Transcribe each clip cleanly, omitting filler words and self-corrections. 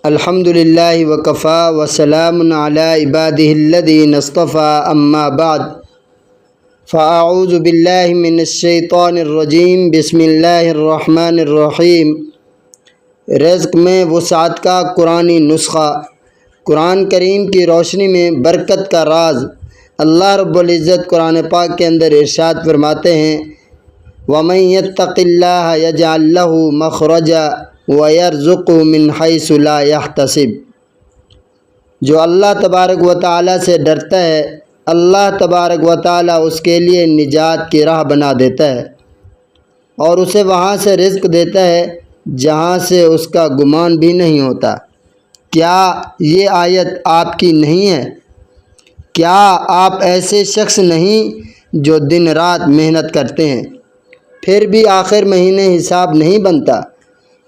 الحمدللہ وکفا وسلام علی عبادہ الذین اصطفى اما بعد فاعوذ باللہ من الشیطان الرجیم بسم اللہ الرحمن الرحیم۔ رزق میں وسعت کا قرآنی نسخہ۔ قرآن کریم کی روشنی میں برکت کا راز اللہ رب العزت قرآن پاک کے اندر ارشاد فرماتے ہیں، وَمَن يَتَّقِ اللَّهَ يَجْعَل لَّهُ مَخْرَجًا وَيَرْزُقْهُ مِنْ حَيْثُ لَا يَحْتَسِبُ۔ جو اللہ تبارک و تعالیٰ سے ڈرتا ہے، اللہ تبارک و تعالیٰ اس کے لیے نجات کی راہ بنا دیتا ہے اور اسے وہاں سے رزق دیتا ہے جہاں سے اس کا گمان بھی نہیں ہوتا۔ کیا یہ آیت آپ کی نہیں ہے؟ کیا آپ ایسے شخص نہیں جو دن رات محنت کرتے ہیں پھر بھی آخر مہینے حساب نہیں بنتا؟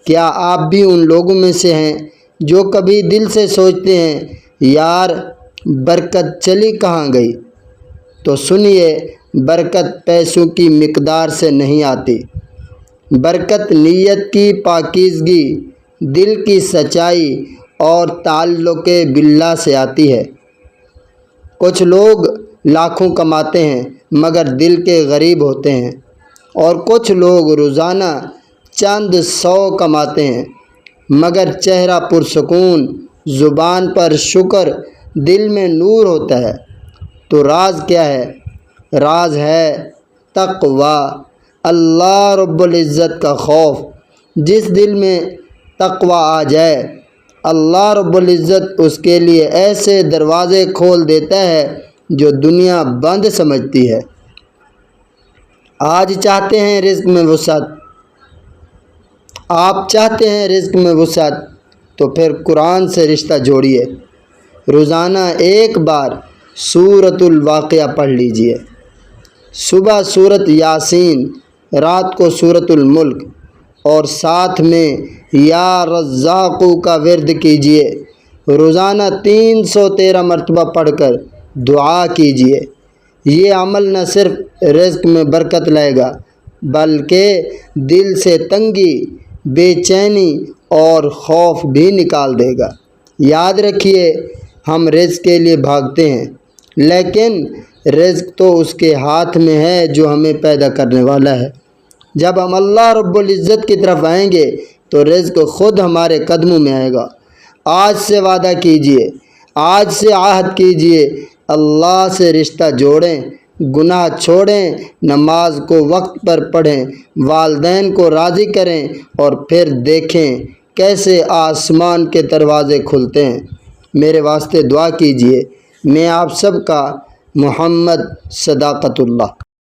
کیا آپ بھی ان لوگوں میں سے ہیں جو کبھی دل سے سوچتے ہیں یار برکت چلی کہاں گئی؟ تو سنیے، برکت پیسوں کی مقدار سے نہیں آتی، برکت نیت کی پاکیزگی، دل کی سچائی اور تعلق باللہ سے آتی ہے۔ کچھ لوگ لاکھوں کماتے ہیں مگر دل کے غریب ہوتے ہیں، اور کچھ لوگ روزانہ چند سو کماتے ہیں مگر چہرہ پرسکون، زبان پر شکر، دل میں نور ہوتا ہے۔ تو راز کیا ہے؟ راز ہے تقوی، اللہ رب العزت کا خوف۔ جس دل میں تقوی آ جائے، اللہ رب العزت اس کے لیے ایسے دروازے کھول دیتا ہے جو دنیا بند سمجھتی ہے۔ آج چاہتے ہیں رزق میں وسعت، آپ چاہتے ہیں رزق میں وسعت، تو پھر قرآن سے رشتہ جوڑیے۔ روزانہ ایک بار سورۃ الواقعہ پڑھ لیجئے، صبح سورۃ یاسین، رات کو سورۃ الملک، اور ساتھ میں یا رزاقو کا ورد کیجئے۔ روزانہ 313 مرتبہ پڑھ کر دعا کیجئے۔ یہ عمل نہ صرف رزق میں برکت لائے گا بلکہ دل سے تنگی، بے چینی اور خوف بھی نکال دے گا۔ یاد رکھیے، ہم رزق کے لیے بھاگتے ہیں لیکن رزق تو اس کے ہاتھ میں ہے جو ہمیں پیدا کرنے والا ہے۔ جب ہم اللہ رب العزت کی طرف آئیں گے تو رزق خود ہمارے قدموں میں آئے گا۔ آج سے وعدہ کیجئے، آج سے عہد کیجئے، اللہ سے رشتہ جوڑیں، گناہ چھوڑیں، نماز کو وقت پر پڑھیں، والدین کو راضی کریں، اور پھر دیکھیں کیسے آسمان کے دروازے کھلتے ہیں۔ میرے واسطے دعا کیجئے۔ میں آپ سب کا محمد صداقت اللہ۔